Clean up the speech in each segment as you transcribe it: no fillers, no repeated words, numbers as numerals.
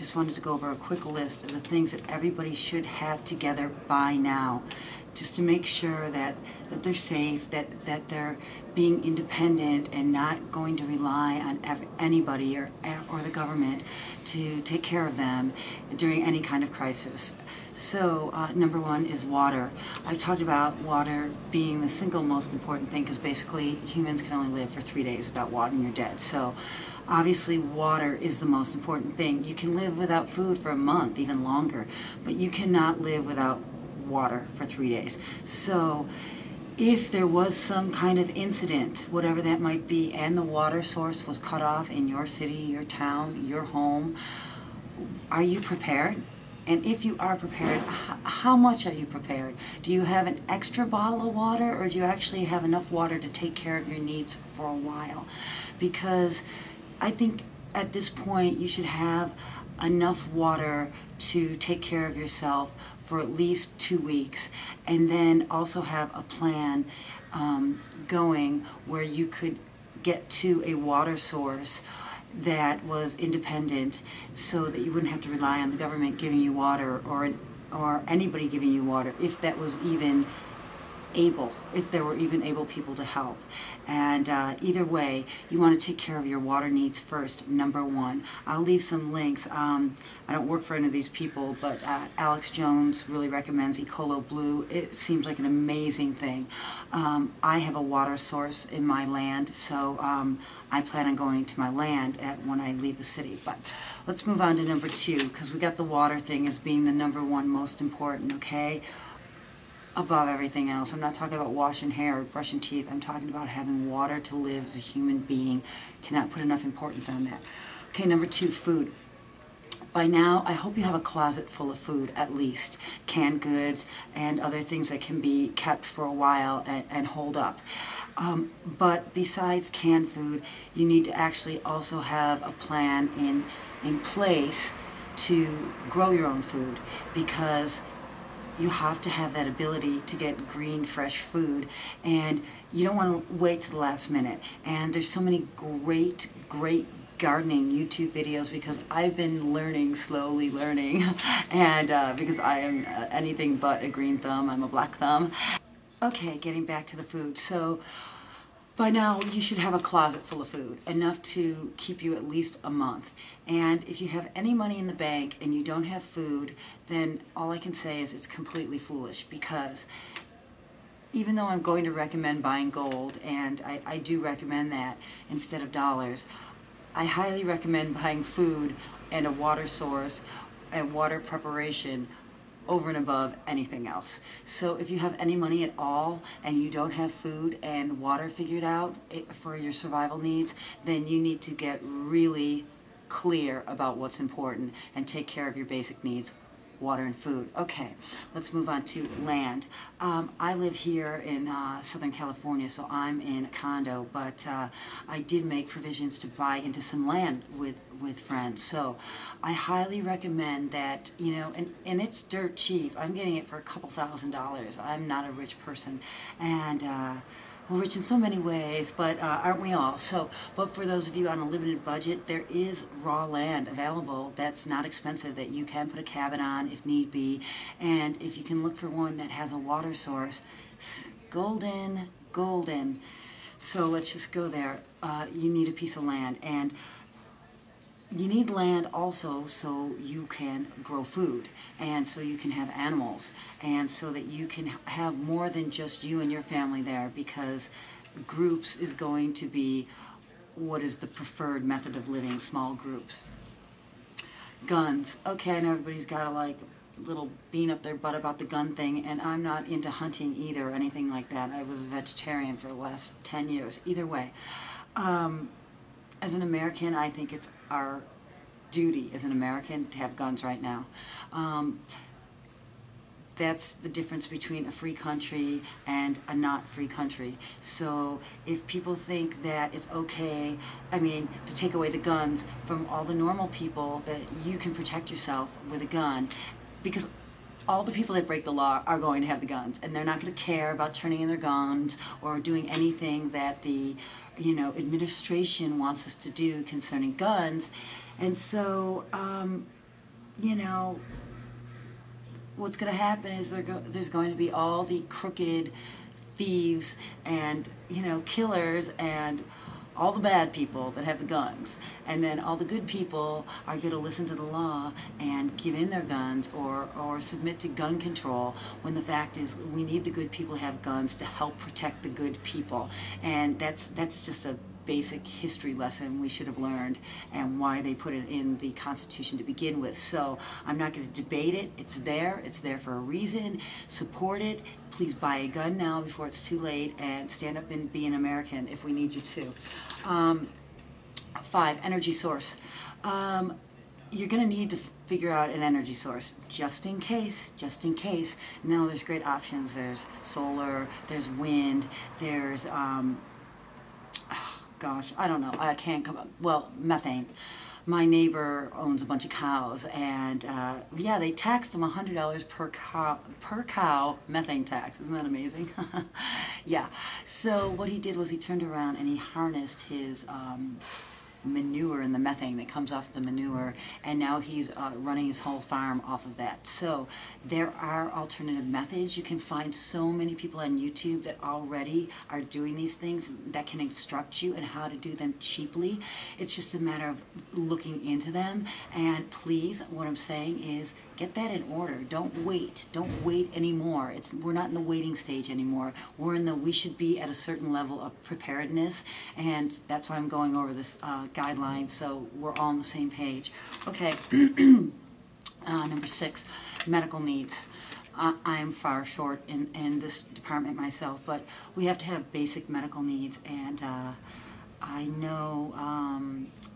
just wanted to go over a quick list of the things that everybody should have together by now, just to make sure that they're safe, that they're being independent and not going to rely on anybody or the government to take care of them during any kind of crisis. So number one is water. I talked about water being the single most important thing because basically humans can only live for 3 days without water and you're dead. So obviously water is the most important thing. You can live without food for a month, even longer, but you cannot live without water for 3 days. So if there was some kind of incident, whatever that might be, and the water source was cut off in your city, your town, your home, are you prepared? And if you are prepared, how much are you prepared? Do you have an extra bottle of water, or do you actually have enough water to take care of your needs for a while? Because I think at this point you should have enough water to take care of yourself for at least 2 weeks, and then also have a plan going where you could get to a water source that was independent, so that you wouldn't have to rely on the government giving you water or anybody giving you water, if that was even able, if there were even able people to help. And either way, you want to take care of your water needs first, number one. I'll leave some links. I don't work for any of these people, but Alex Jones really recommends Ecoloblue. It seems like an amazing thing. I have a water source in my land, so I plan on going to my land when I leave the city. But let's move on to number two, because we got the water thing as being the number one most important, okay? Above everything else. I'm not talking about washing hair or brushing teeth. I'm talking about having water to live as a human being. Cannot put enough importance on that. Okay, number two, food. By now, I hope you have a closet full of food, at least. Canned goods and other things that can be kept for a while and hold up. But besides canned food, you need to actually also have a plan in place to grow your own food, because you have to have that ability to get green, fresh food, and you don't want to wait to the last minute. And there's so many great gardening YouTube videos, because I've been learning, slowly learning, and because I am anything but a green thumb, I'm a black thumb. Okay, getting back to the food. So by now, you should have a closet full of food, enough to keep you at least a month. And if you have any money in the bank and you don't have food, then all I can say is it's completely foolish, because even though I'm going to recommend buying gold, and I do recommend that instead of dollars, I highly recommend buying food and a water source and water preparation over and above anything else. So if you have any money at all and you don't have food and water figured out for your survival needs, then you need to get really clear about what's important and take care of your basic needs, water and food. Okay, let's move on to land. I live here in Southern California, so I'm in a condo, but I did make provisions to buy into some land with friends. So I highly recommend that, you know, and it's dirt cheap. I'm getting it for a couple $1,000s. I'm not a rich person, and we're rich in so many ways, but aren't we all? So, but for those of you on a limited budget, there is raw land available that's not expensive, that you can put a cabin on if need be. And if you can look for one that has a water source, golden. So let's just go there. You need a piece of land, and you need land also so you can grow food, and so you can have animals, and so that you can have more than just you and your family there, because groups is going to be what is the preferred method of living, small groups. Guns. Okay, I know everybody's got a little bean up their butt about the gun thing, and I'm not into hunting either or anything like that. I was a vegetarian for the last 10 years. Either way, as an American, I think it's our duty as an American to have guns right now. That's the difference between a free country and a not free country. So if people think that it's okay, to take away the guns from all the normal people, that you can protect yourself with a gun, because all the people that break the law are going to have the guns, and they're not going to care about turning in their guns or doing anything that the administration wants us to do concerning guns. And so you know, what's going to happen is there's going to be all the crooked thieves and, you know, killers and all the bad people that have the guns, and then all the good people are going to listen to the law and give in their guns or submit to gun control, when the fact is we need the good people to have guns to help protect the good people. And that's just a basic history lesson we should have learned, and why they put it in the Constitution to begin with. So I'm not going to debate it. It's there for a reason. Support it. Please buy a gun now before it's too late, and stand up and be an American if we need you to. 5, energy source. You're going to need to figure out an energy source just in case. Now there's great options. There's solar, there's wind, there's gosh, I don't know, I can't come up, well, methane. My neighbor owns a bunch of cows, and yeah, they taxed him $100 per cow methane tax. Isn't that amazing? Yeah, so what he did was he turned around and he harnessed his manure and the methane that comes off the manure, and now he's running his whole farm off of that. So there are alternative methods. You can find so many people on YouTube that already are doing these things that can instruct you on how to do them cheaply. It's just a matter of looking into them. And please, what I'm saying is, get that in order. Don't wait anymore. We're not in the waiting stage anymore. We should be at a certain level of preparedness, and that's why I'm going over this guideline, so we're all on the same page. Okay, number 6, medical needs. I am far short in this department myself, but we have to have basic medical needs, and I know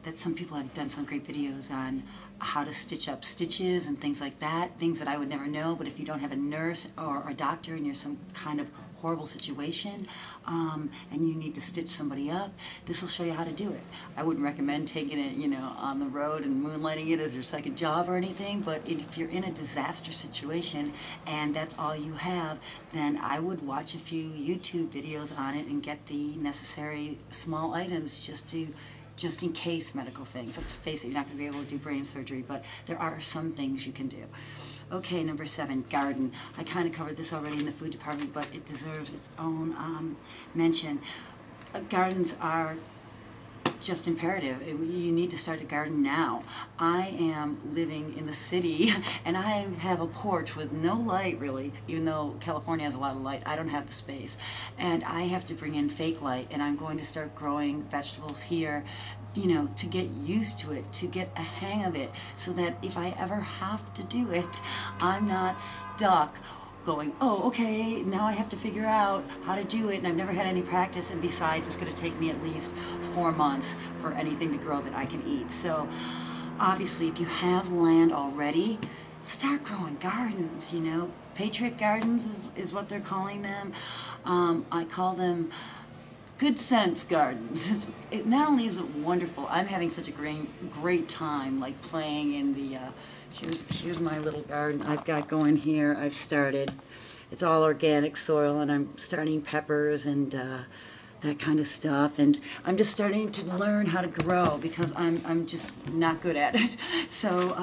that some people have done some great videos on how to stitch up stitches and things like that, things that I would never know. But if you don't have a nurse or a doctor and you're some kind of horrible situation and you need to stitch somebody up, this will show you how to do it. I wouldn't recommend taking it, you know, on the road and moonlighting it as your second job or anything, but if you're in a disaster situation and that's all you have, then I would watch a few YouTube videos on it and get the necessary small items just in case medical things. Let's face it, you're not going to be able to do brain surgery, but there are some things you can do. Okay, number 7, garden. I kind of covered this already in the food department, but it deserves its own mention. Gardens are just imperative. You need to start a garden now. I am living in the city and I have a porch with no light really, even though California has a lot of light. I don't have the space, and I have to bring in fake light, and I'm going to start growing vegetables here, you know, to get used to it, to get a hang of it, so that if I ever have to do it, I'm not stuck going, oh, okay, now I have to figure out how to do it, and I've never had any practice, and besides, it's going to take me at least 4 months for anything to grow that I can eat. So obviously, if you have land already, start growing gardens, you know. Patriot gardens is what they're calling them. I call them good sense gardens. Not only is it wonderful, I'm having such a great time, like playing in the, here's my little garden I've got going here. I've started, it's all organic soil, and I'm starting peppers and that kind of stuff, and I'm just starting to learn how to grow because I'm just not good at it. So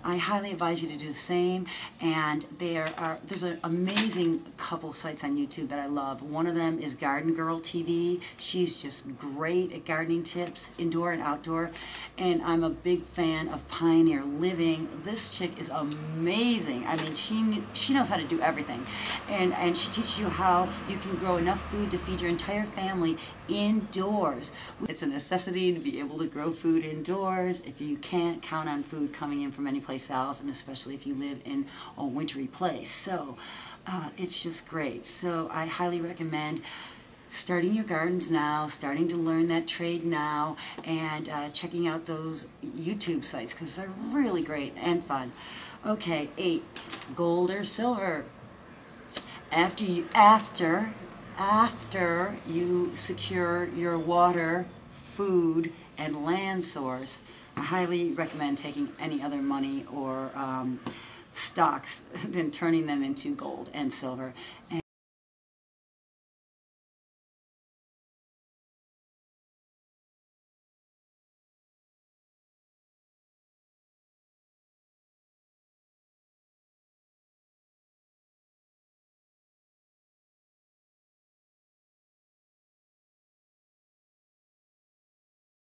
I highly advise you to do the same. And there's an amazing couple sites on YouTube that I love. One of them is gardengirltv. She's just great at gardening tips, indoor and outdoor. And I'm a big fan of pioneerliving. This chick is amazing. I mean, she knows how to do everything, and she teaches you how you can grow enough food to feed your entire family indoors. It's a necessity to be able to grow food indoors if you can't count on food coming in from any place else, and especially if you live in a wintry place. So it's just great. So I highly recommend starting your gardens now, starting to learn that trade now, and checking out those YouTube sites because they're really great and fun. Okay, 8, gold or silver. After you secure your water, food, and land source, I highly recommend taking any other money or stocks than turning them into gold and silver.